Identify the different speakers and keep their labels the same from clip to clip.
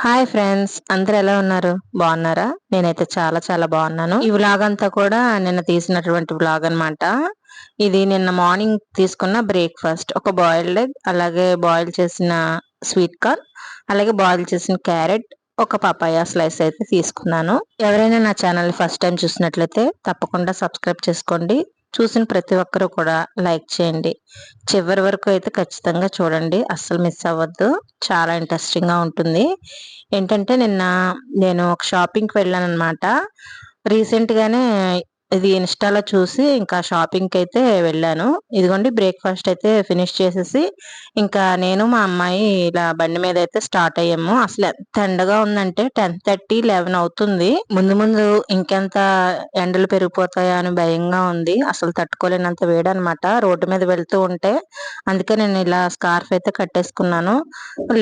Speaker 1: Hi friends, అందరూ ఎలా ఉన్నారు? బాగున్నారా? నేనైతే చాలా చాలా బాగున్నాను. ఈ వ్లాగ్ అంతా కూడా నిన్న తీసినటువంటి వ్లాగ్ అన్నమాట. ఇది నిన్న మార్నింగ్ తీసుకున్న బ్రేక్ఫాస్ట్. ఒక బాయిల్డ్ ఎగ్, అలాగే బాయిల్ చేసిన స్వీట్ కార్న్, అలాగే బాయిల్ చేసిన క్యారెట్, ఒక పపాయ స్లైస్ అయితే తీసుకున్నాను. ఎవరైనా నా ఛానల్ ఫస్ట్ టైం చూసినట్లయితే తప్పకుండా సబ్స్క్రైబ్ చేసుకోండి. చూసిన ప్రతి ఒక్కరూ కూడా లైక్ చేయండి. చివరి వరకు అయితే ఖచ్చితంగా చూడండి, అస్సలు మిస్ అవ్వద్దు. చాలా ఇంట్రెస్టింగ్ గా ఉంటుంది. ఏంటంటే నిన్న నేను ఒక షాపింగ్కి వెళ్ళాను అనమాట. రీసెంట్ గానే ఇది ఇన్స్టాలో చూసి ఇంకా షాపింగ్ కి అయితే వెళ్ళాను. ఇదిగోండి బ్రేక్ఫాస్ట్ అయితే ఫినిష్ చేసేసి ఇంకా నేను మా అమ్మాయి ఇలా బండి మీద అయితే స్టార్ట్ అయ్యాము. అసలు ఎంత ఎండగా ఉందంటే 10:30, 11 అవుతుంది. ముందు ముందు ఇంకెంత ఎండలు పెరిగిపోతాయా అని భయంగా ఉంది. అసలు తట్టుకోలేనంత వేడనమాట రోడ్డు మీద వెళ్తూ ఉంటే. అందుకే నేను ఇలా స్కార్ఫ్ అయితే కట్టేసుకున్నాను.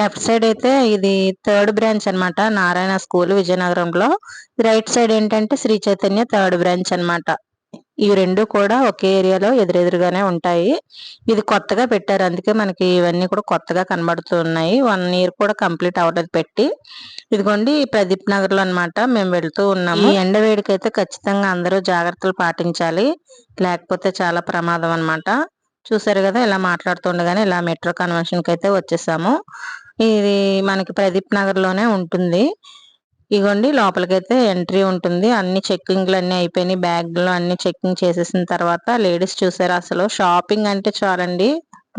Speaker 1: లెఫ్ట్ సైడ్ అయితే ఇది థర్డ్ బ్రాంచ్ అన్నమాట, నారాయణ స్కూల్ విజయనగరంలో. రైట్ సైడ్ ఏంటంటే శ్రీ చైతన్య థర్డ్ బ్రాంచ్ అన్నమాట. ఇవి రెండు కూడా ఒకే ఏరియాలో ఎదురెదురుగానే ఉంటాయి. ఇది కొత్తగా పెట్టారు, అందుకే మనకి ఇవన్నీ కూడా కొత్తగా కనబడుతున్నాయి. 1 ఇయర్ కూడా కంప్లీట్ అవ్వలేదు పెట్టి. ఇదిగోండి ప్రదీప్ నగర్ లో అనమాట మేము వెళ్తూ ఉన్నాము. ఈ ఎండ వేడికైతే ఖచ్చితంగా అందరూ జాగ్రత్తలు పాటించాలి, లేకపోతే చాలా ప్రమాదం అన్నమాట. చూసారు కదా, ఇలా మాట్లాడుతుండగానే ఇలా మెట్రో కన్వెన్షన్ కి అయితే వచ్చేసాము. ఇది మనకి ప్రదీప్ నగర్ లోనే ఉంటుంది. ఇగోండి లోపలికైతే ఎంట్రీ ఉంటుంది. అన్ని చెక్కింగ్లు అన్ని అయిపోయినాయి. బ్యాగ్లో అన్ని చెక్కింగ్ చేసేసిన తర్వాత లేడీస్ చూసారా, అసలు షాపింగ్ అంటే చాలండి,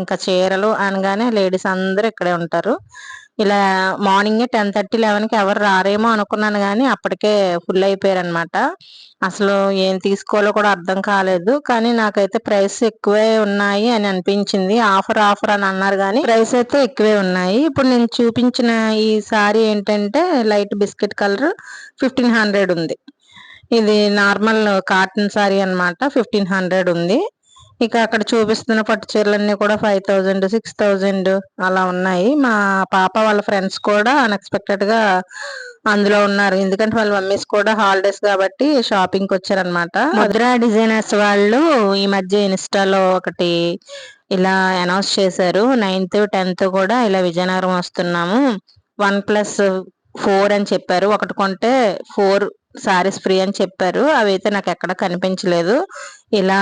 Speaker 1: ఇంకా చీరలు అనగానే లేడీస్ అందరూ ఇక్కడే ఉంటారు. ఇలా మార్నింగే 10:30, 11కి ఎవరు రారేమో అనుకున్నాను, కానీ అప్పటికే ఫుల్ అయిపోయారు అనమాట. అసలు ఏం తీసుకోవాలో కూడా అర్థం కాలేదు. కానీ నాకైతే ప్రైస్ ఎక్కువే ఉన్నాయి అని అనిపించింది. ఆఫర్ ఆఫర్ అని అన్నారు, కానీ ప్రైస్ అయితే ఎక్కువే ఉన్నాయి. ఇప్పుడు నేను చూపించిన ఈ సారీ ఏంటంటే లైట్ బిస్కెట్ కలర్ 1500 ఉంది. ఇది నార్మల్ కాటన్ సారీ అన్నమాట. 1500 ఉంది. ఇక అక్కడ చూపిస్తున్న పట్టు చీరలన్నీ కూడా 5000, 6000 అలా ఉన్నాయి. మా పాప వాళ్ళ ఫ్రెండ్స్ కూడా అన్ఎక్స్పెక్టెడ్ గా అందులో ఉన్నారు. ఎందుకంటే వాళ్ళ మమ్మీస్ కూడా హాలిడేస్ కాబట్టి షాపింగ్ కి వచ్చారనమాట. ముద్రా డిజైనర్స్ వాళ్ళు ఈ మధ్య ఇన్స్టాలో ఒకటి ఇలా అనౌన్స్ చేశారు. 9th, 10th కూడా ఇలా విజయనగరం వస్తున్నాము, 1+4 అని చెప్పారు. ఒకటి కొంటే 4 సారీస్ ఫ్రీ అని చెప్పారు. అవి అయితే నాకు ఎక్కడ కనిపించలేదు. ఇలా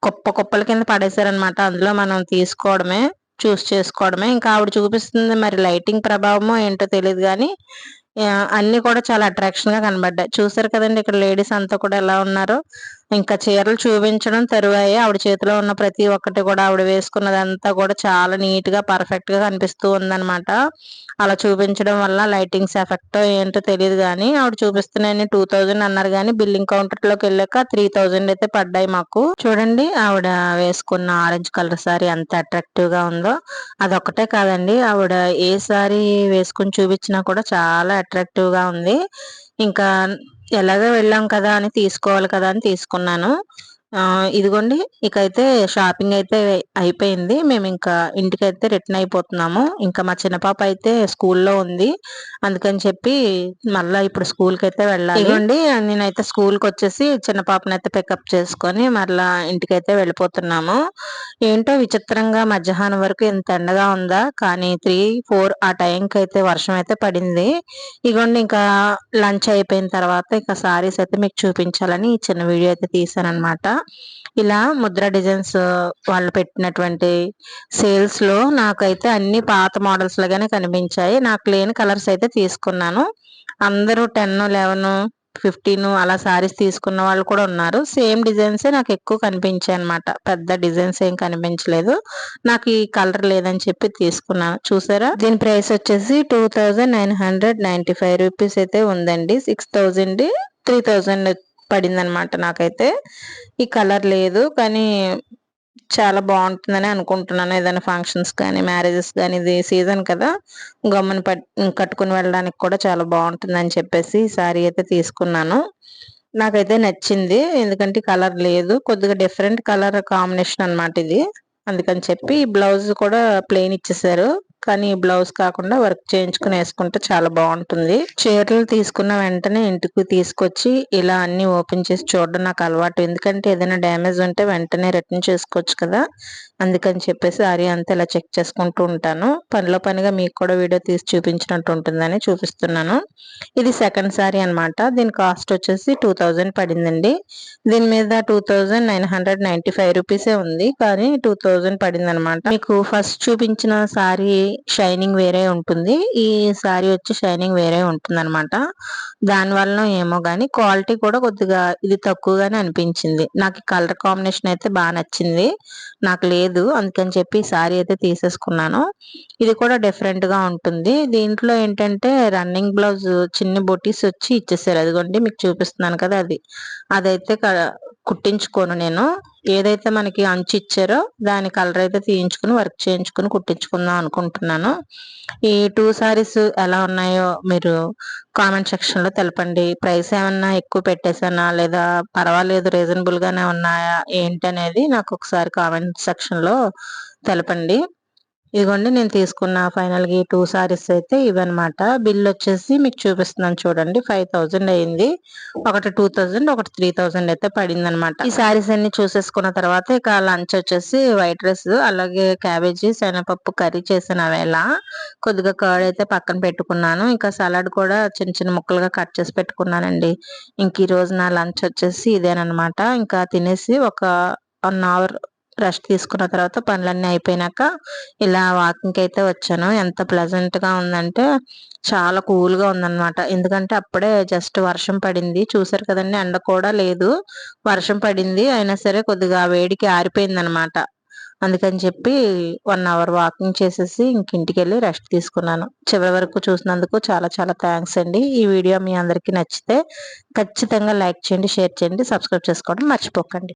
Speaker 1: కుప్ప కుప్పల కింద పడేశారనమాట. అందులో మనం తీసుకోవడమే, చూస్ చేసుకోవడమే. ఇంకా ఆవిడ చూపిస్తుంది, మరి లైటింగ్ ప్రభావమో ఏంటో తెలియదు, కానీ అన్ని కూడా చాలా అట్రాక్షన్ గా కనబడ్డాయి. చూసారు కదండి ఇక్కడ లేడీస్ అంతా కూడా ఎలా ఉన్నారో. ఇంకా చీరలు చూపించడం తరువాయే, ఆవిడ చేతిలో ఉన్న ప్రతి ఒక్కటి కూడా ఆవిడ వేసుకున్నదంతా కూడా చాలా నీట్ గా పర్ఫెక్ట్ గా కనిపిస్తూ ఉందన్నమాట. అలా చూపించడం వల్ల లైటింగ్స్ ఎఫెక్ట్ ఏంటో తెలియదు, కానీ ఆవిడ చూపిస్తున్నాయని 2000 అన్నారు, కానీ బిల్లింగ్ కౌంటర్ లోకి వెళ్ళాక 3000 అయితే పడ్డాయి మాకు. చూడండి ఆవిడ వేసుకున్న ఆరెంజ్ కలర్ సారీ ఎంత అట్రాక్టివ్ గా ఉందో. అదొక్కటే కాదండి, ఆవిడ ఏ సారీ వేసుకుని చూపించినా కూడా చాలా అట్రాక్టివ్ గా ఉంది. ఇంకా ఎలాగో వెళ్ళాం కదా అని తీసుకోవాలి కదా అని తీసుకున్నాను. ఇదిగోండి ఇకైతే షాపింగ్ అయితే అయిపోయింది. మేము ఇంకా ఇంటికైతే రిటర్న్ అయిపోతున్నాము. ఇంకా మా చిన్న పాప అయితే స్కూల్లో ఉంది, అందుకని చెప్పి మళ్ళా ఇప్పుడు స్కూల్ కి అయితే వెళ్ళాలి. ఇదిగోండి నేనైతే స్కూల్ కి వచ్చేసి చిన్న పాపనైతే పికప్ చేసుకొని మళ్ళా ఇంటికైతే వెళ్ళిపోతున్నాము. ఏంటో విచిత్రంగా మధ్యాహ్నం వరకు ఎంత ఎండగా ఉందా, కానీ 3, 4 ఆ టైంకి అయితే వర్షం అయితే పడింది. ఇగోండి ఇంకా లంచ్ అయిపోయిన తర్వాత ఇంకా సారీస్ అయితే మీకు చూపించాలని ఈ చిన్న వీడియో అయితే తీసాను అనమాట. ఇలా ముద్ర డిజైన్స్ వాళ్ళు పెట్టినటువంటి సేల్స్ లో నాకైతే అన్ని పాత మోడల్స్ లాగానే కనిపించాయి. నాకు లేని కలర్స్ అయితే తీసుకున్నాను. అందరూ 10, 11, 15 అలా సారీస్ తీసుకున్న వాళ్ళు కూడా ఉన్నారు. సేమ్ డిజైన్స్ నాకు ఎక్కువ కనిపించాయి అనమాట. పెద్ద డిజైన్స్ ఏం కనిపించలేదు. నాకు ఈ కలర్ లేదని చెప్పి తీసుకున్నాను. చూసారా, దీని ప్రైస్ వచ్చేసి 2995 రూపీస్ అయితే ఉందండి. 6000, 3000 పడింది అనమాట నాకైతే. ఈ కలర్ లేదు, కానీ చాలా బాగుంటుందని అనుకుంటున్నాను. ఏదైనా ఫంక్షన్స్ కానీ మ్యారేజెస్ కానీ, ఇది సీజన్ కదా, గమ్మున కట్టుకుని వెళ్ళడానికి కూడా చాలా బాగుంటుంది అని చెప్పేసి ఈ సారీ అయితే తీసుకున్నాను. నాకైతే నచ్చింది, ఎందుకంటే కలర్ లేదు, కొద్దిగా డిఫరెంట్ కలర్ కాంబినేషన్ అన్నమాట ఇది. అందుకని చెప్పి బ్లౌజ్ కూడా ప్లెయిన్ ఇచ్చేసారు, కానీ బ్లౌజ్ కాకుండా వర్క్ చేయించుకుని వేసుకుంటే చాలా బాగుంటుంది. చీరలు తీసుకున్న వెంటనే ఇంటికి తీసుకొచ్చి ఇలా అన్ని ఓపెన్ చేసి చూడడం నాకు అలవాటు. ఎందుకంటే ఏదైనా డ్యామేజ్ ఉంటే వెంటనే రిటర్న్ చేసుకోవచ్చు కదా, అందుకని చెప్పేసి సారీ అంతా ఇలా చెక్ చేసుకుంటూ ఉంటాను. పనిలో పనిగా మీకు కూడా వీడియో తీసి చూపించినట్టు ఉంటుందని చూపిస్తున్నాను. ఇది సెకండ్ సారీ అనమాట. దీని కాస్ట్ వచ్చేసి 2000 పడిందండి. దీని మీద 2995 రూపీసే ఉంది, కానీ 2000 పడింది అనమాట. మీకు ఫస్ట్ చూపించిన సారీ షైనింగ్ వేరే ఉంటుంది, ఈ సారీ వచ్చి షైనింగ్ వేరే ఉంటుంది అనమాట. దానివల్ల ఏమో గానీ క్వాలిటీ కూడా కొద్దిగా ఇది తక్కువగానే అనిపించింది. నాకు కలర్ కాంబినేషన్ అయితే బాగా నచ్చింది, నాకు లేదు, అందుకని చెప్పి సారీ అయితే తీసేసుకున్నాను. ఇది కూడా డిఫరెంట్ గా ఉంటుంది. దీంట్లో ఏంటంటే రన్నింగ్ బ్లౌజ్ చిన్న బొటీస్ వచ్చి ఇచ్చేసారు. అదిగోండి మీకు చూపిస్తున్నాను కదా, అదైతే కుట్టించుకోను నేను. ఏదైతే మనకి అంచు ఇచ్చారో దాని కలర్ అయితే తీయించుకుని వర్క్ చేయించుకుని కుట్టించుకుందాం అనుకుంటున్నాను. ఈ 2 సారీస్ ఎలా ఉన్నాయో మీరు కామెంట్ సెక్షన్ లో తెలపండి. ప్రైస్ ఏమన్నా ఎక్కువ పెట్టేసానా లేదా పర్వాలేదు రీజనబుల్ గానే ఉన్నాయా ఏంటి అనేది నాకు ఒకసారి కామెంట్ సెక్షన్ లో తెలపండి. ఇదిగోండి నేను తీసుకున్న ఫైనల్ గా 2 సారీస్ అయితే ఇవన్నమాట. బిల్ వచ్చేసి మీకు చూపిస్తున్నాను చూడండి, 5000 అయింది. ఒకటి 2000, ఒకటి 3000 అయితే పడింది అనమాట. ఈ సారీస్ అన్ని చూసేసుకున్న తర్వాత ఇక లంచ్ వచ్చేసి వైట్ రైస్ అలాగే క్యాబేజీ శనగపప్పు కర్రీ చేసిన వేళ కొద్దిగా కర్డ్ అయితే పక్కన పెట్టుకున్నాను. ఇంకా సలాడ్ కూడా చిన్న చిన్న ముక్కలుగా కట్ చేసి పెట్టుకున్నానండి. ఇంక ఈ రోజు నా లంచ్ వచ్చేసి ఇదేనమాట. ఇంకా తినేసి ఒక 1 అవర్ రెస్ట్ తీసుకున్న తర్వాత పనులన్నీ అయిపోయినాక ఇలా వాకింగ్ అయితే వచ్చాను. ఎంత ప్లెజెంట్ గా ఉందంటే చాలా కూల్ గా ఉందన్నమాట. ఎందుకంటే అప్పుడే జస్ట్ వర్షం పడింది, చూసారు కదండి, ఎండ కూడా లేదు, వర్షం పడింది, అయినా సరే కొద్దిగా వేడికి ఆరిపోయింది అనమాట. అందుకని చెప్పి 1 అవర్ వాకింగ్ చేసేసి ఇంటికి వెళ్ళి రెస్ట్ తీసుకున్నాను. చివరి వరకు చూసినందుకు చాలా చాలా థ్యాంక్స్ అండి. ఈ వీడియో మీ అందరికీ నచ్చితే ఖచ్చితంగా లైక్ చేయండి, షేర్ చేయండి, సబ్స్క్రైబ్ చేసుకోవడం మర్చిపోకండి.